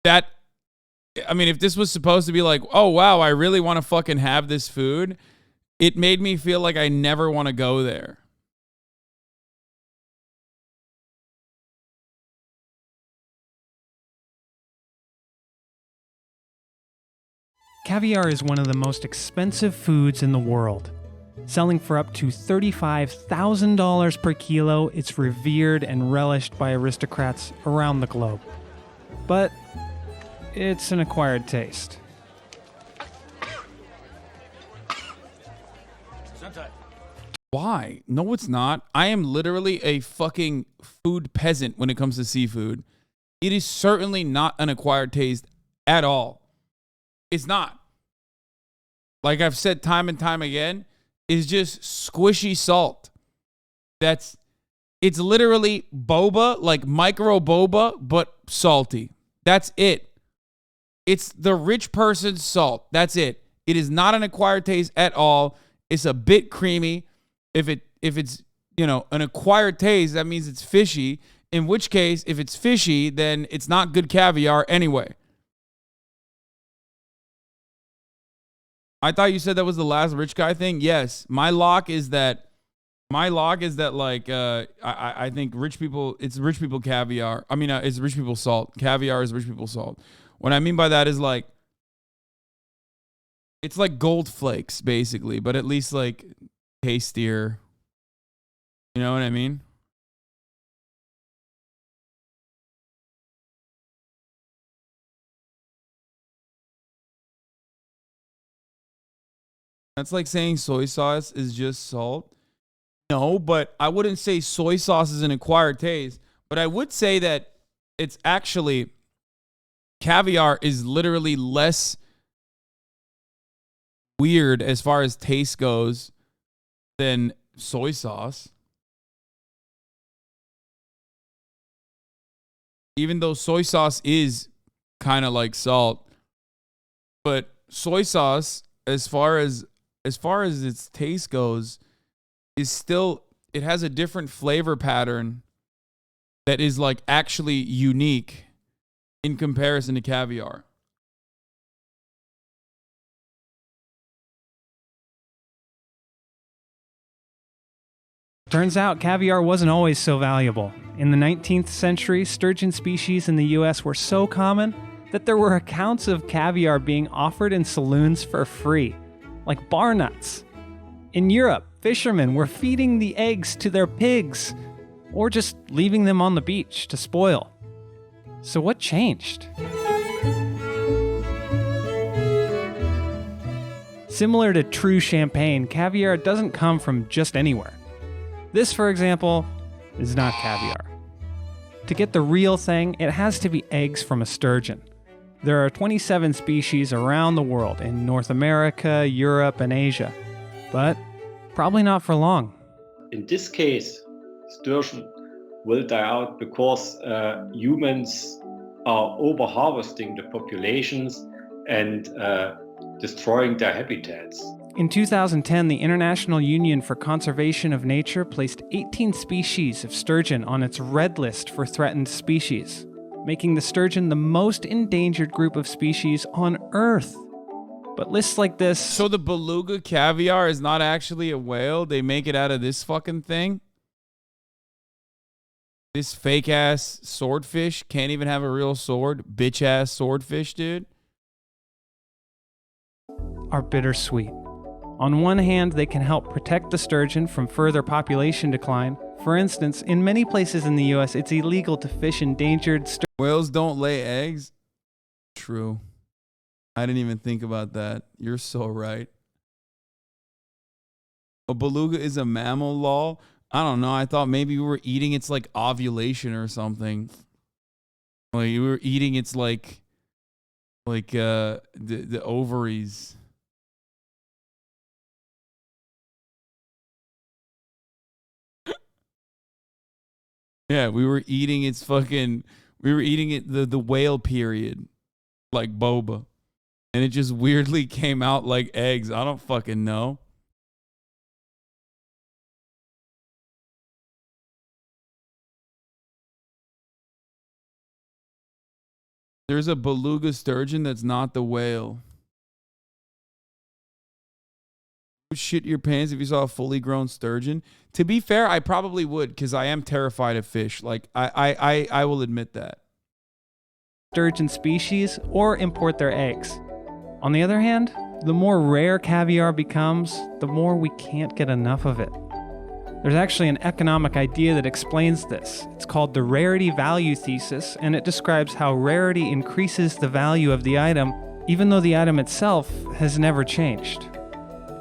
That, I mean, if this was supposed to be like, oh, wow, I really want to fucking have this food, it made me feel like I never want to go there. Caviar is one of the most expensive foods in the world. Selling for up to $35,000 per kilo, it's revered and relished by aristocrats around the globe. But it's an acquired taste. Why? No, it's not. I am literally a fucking food peasant when it comes to seafood. It is certainly not an acquired taste at all. It's not. Like I've said time and time again, it's just squishy salt. It's literally boba, like micro boba, but salty. That's it. It's the rich person's salt. That's it. It is not an acquired taste at all. It's a bit creamy. If it's, you know, an acquired taste, that means it's fishy. In which case, if it's fishy, then it's not good caviar anyway. I thought you said that was the last rich guy thing. Yes, my lock is that. Like I think rich people. It's rich people caviar. I mean, it's rich people salt. Caviar is rich people salt. What I mean by that is like it's like gold flakes basically, but at least like tastier. You know what I mean? That's like saying soy sauce is just salt. No, but I wouldn't say soy sauce is an acquired taste. But I would say that it's actually caviar is literally less weird as far as taste goes than soy sauce. Even though soy sauce is kind of like salt, but soy sauce, as far as its taste goes, is still, it has a different flavor pattern that is like actually unique in comparison to caviar. Turns out caviar wasn't always so valuable. In the 19th century, sturgeon species in the US were so common that there were accounts of caviar being offered in saloons for free, like bar nuts. In Europe, fishermen were feeding the eggs to their pigs, or just leaving them on the beach to spoil. So what changed? Similar to true champagne, caviar doesn't come from just anywhere. This, for example, is not caviar. To get the real thing, it has to be eggs from a sturgeon. There are 27 species around the world in North America, Europe, and Asia. But probably not for long. In this case, sturgeon will die out because humans are over-harvesting the populations and destroying their habitats. In 2010, the International Union for Conservation of Nature placed 18 species of sturgeon on its red list for threatened species, making the sturgeon the most endangered group of species on Earth. But lists like this... So the beluga caviar is not actually a whale? They make it out of this fucking thing? This fake-ass swordfish can't even have a real sword? Bitch-ass swordfish, dude? Are bittersweet. On one hand, they can help protect the sturgeon from further population decline. For instance, in many places in the US, it's illegal to fish endangered sturgeon. Whales don't lay eggs? True. I didn't even think about that. You're so right. A beluga is a mammal, lol? I don't know. I thought maybe we were eating its like ovulation or something. Like we were eating its like the ovaries. Yeah, we were eating its fucking, we were eating it the whale period, like boba. And it just weirdly came out like eggs. I don't fucking know. There's a beluga sturgeon that's not the whale. Would shit your pants if you saw a fully grown sturgeon? To be fair, I probably would, because I am terrified of fish. Like, I will admit that. Sturgeon species or import their eggs. On the other hand, the more rare caviar becomes, the more we can't get enough of it. There's actually an economic idea that explains this. It's called the rarity value thesis, and it describes how rarity increases the value of the item, even though the item itself has never changed.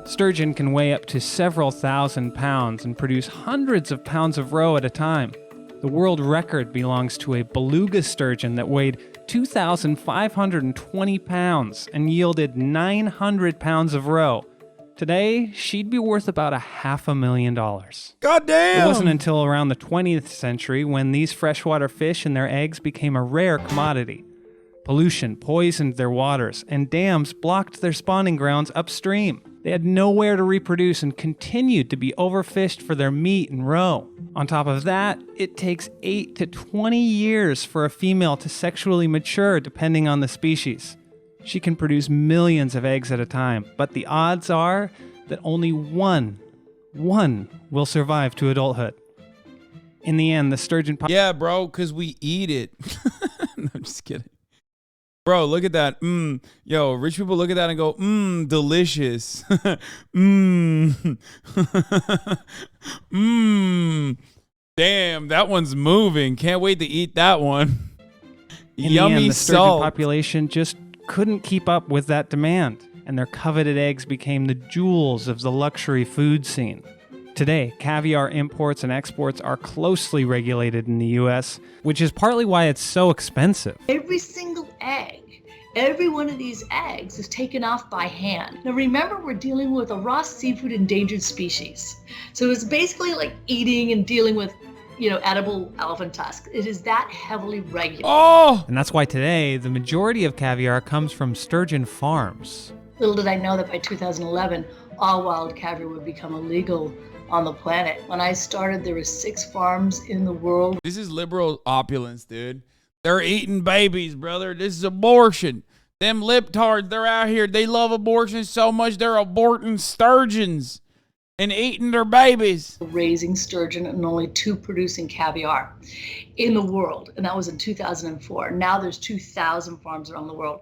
Sturgeon can weigh up to several thousand pounds and produce hundreds of pounds of roe at a time. The world record belongs to a beluga sturgeon that weighed 2,520 pounds and yielded 900 pounds of roe. Today, she'd be worth about $500,000. Goddamn! It wasn't until around the 20th century when these freshwater fish and their eggs became a rare commodity. Pollution poisoned their waters, and dams blocked their spawning grounds upstream. They had nowhere to reproduce and continued to be overfished for their meat and roe. On top of that, it takes 8 to 20 years for a female to sexually mature, depending on the species. She can produce millions of eggs at a time, but the odds are that only one will survive to adulthood. In the end, the sturgeon... Yeah, bro, because we eat it. No, I'm just kidding. Bro, look at that. Yo, rich people look at that and go, delicious. Damn, that one's moving. Can't wait to eat that one. In Yummy the end, the sturgeon salt. population just couldn't keep up with that demand, and their coveted eggs became the jewels of the luxury food scene. Today, caviar imports and exports are closely regulated in the US, which is partly why it's so expensive. Every single egg, every one of these eggs is taken off by hand. Now remember, we're dealing with a raw seafood endangered species. So it's basically like eating and dealing with, edible elephant tusk. It is that heavily regulated. Oh! And that's why today, the majority of caviar comes from sturgeon farms. Little did I know that by 2011, all wild caviar would become illegal on the planet. When I started, there were 6 farms in the world. This is liberal opulence, dude. They're eating babies, brother. This is abortion. Them libtards, they're out here. They love abortion so much, they're aborting sturgeons and eating their babies. Raising sturgeon and only 2 producing caviar in the world. And that was in 2004. Now there's 2,000 farms around the world.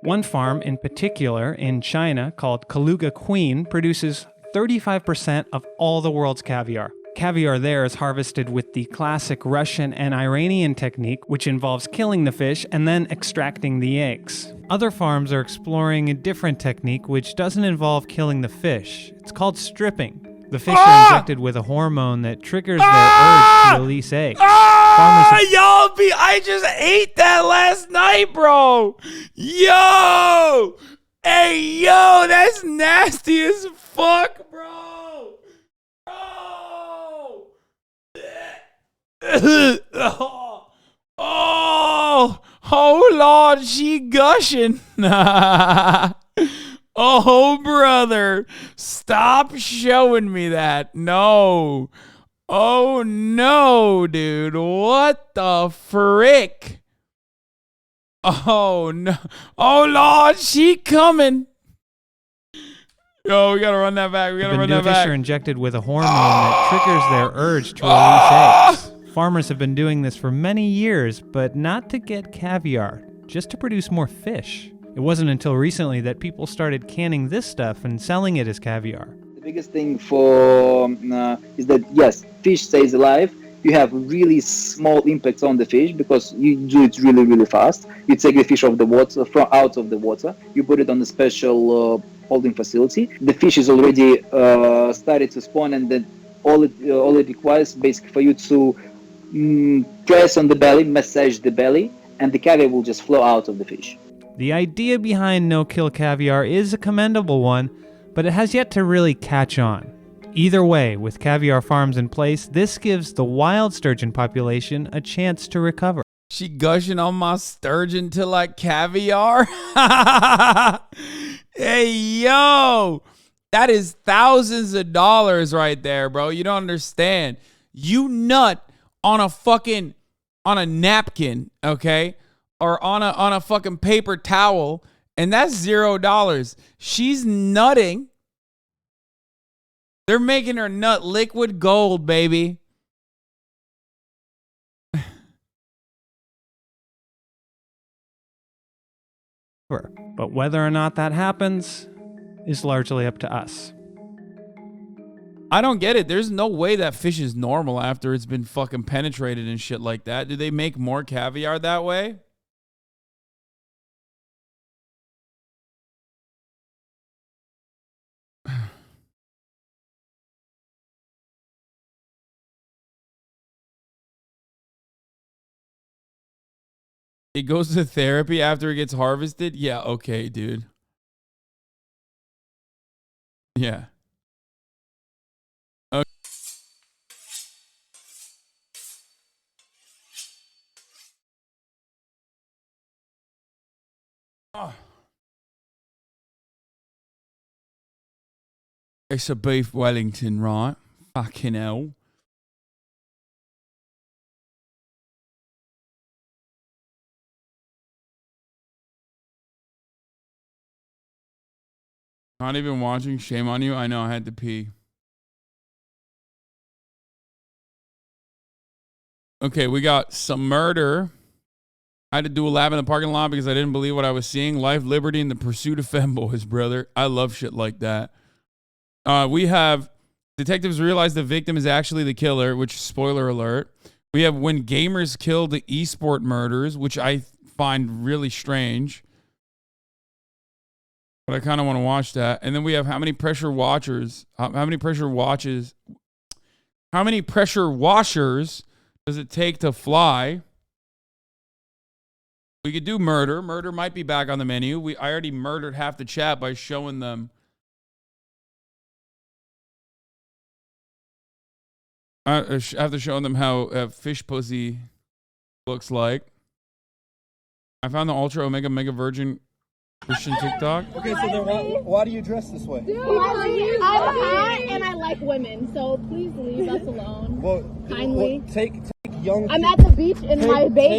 One farm in particular in China called Kaluga Queen produces 35% of all the world's caviar. Caviar there is harvested with the classic Russian and Iranian technique, which involves killing the fish and then extracting the eggs. Other farms are exploring a different technique which doesn't involve killing the fish. It's called stripping. The fish are injected with a hormone that triggers their urge to release eggs. I just ate that last night, bro. Yo! Hey, yo, that's nasty as fuck, bro. Oh, Lord, she gushing. Oh, brother, stop showing me that. No. Oh, no, dude. What the frick? Oh, no. Oh, Lord, she coming. Yo, we gotta run that back. The fish are injected with a hormone that triggers their urge to release eggs. Farmers have been doing this for many years, but not to get caviar, just to produce more fish. It wasn't until recently that people started canning this stuff and selling it as caviar. The biggest thing for is that, yes, fish stays alive. You have really small impacts on the fish because you do it really, really fast. You take the fish off the water, out of the water. You put it on a special holding facility. The fish is already started to spawn, and then all it requires basically for you to press on the belly, massage the belly, and the caviar will just flow out of the fish. The idea behind no-kill caviar is a commendable one, but it has yet to really catch on. Either way, with caviar farms in place, this gives the wild sturgeon population a chance to recover. She gushing on my sturgeon till like caviar? Hey, yo, that is thousands of dollars right there, bro. You don't understand. You nut on a napkin, okay? or on a fucking paper towel, and that's $0. She's nutting. They're making her nut liquid gold, baby. But whether or not that happens is largely up to us. I don't get it. There's no way that fish is normal after it's been fucking penetrated and shit like that. Do they make more caviar that way? It goes to therapy after it gets harvested? Yeah, okay, dude. Yeah. Okay. Oh. It's a beef Wellington, right? Fucking hell. Not even watching. Shame on you. I know I had to pee. Okay, we got some murder. I had to do a lab in the parking lot because I didn't believe what I was seeing. Life, liberty, and the pursuit of femboys, brother. I love shit like that. We have detectives realize the victim is actually the killer, which, spoiler alert. We have when gamers kill the esport murders, which I find really strange. But I kind of want to watch that. And then we have how many pressure washers does it take to fly? We could do murder. Murder might be back on the menu. I already murdered half the chat by showing them. I have to show them how fish pussy looks like. I found the Ultra Omega Mega Virgin Christian TikTok. Okay, so then why do you dress this way? Dude, I'm hot and I like women, so please leave us alone. Well, kindly. Take young. I'm at the beach in my bathing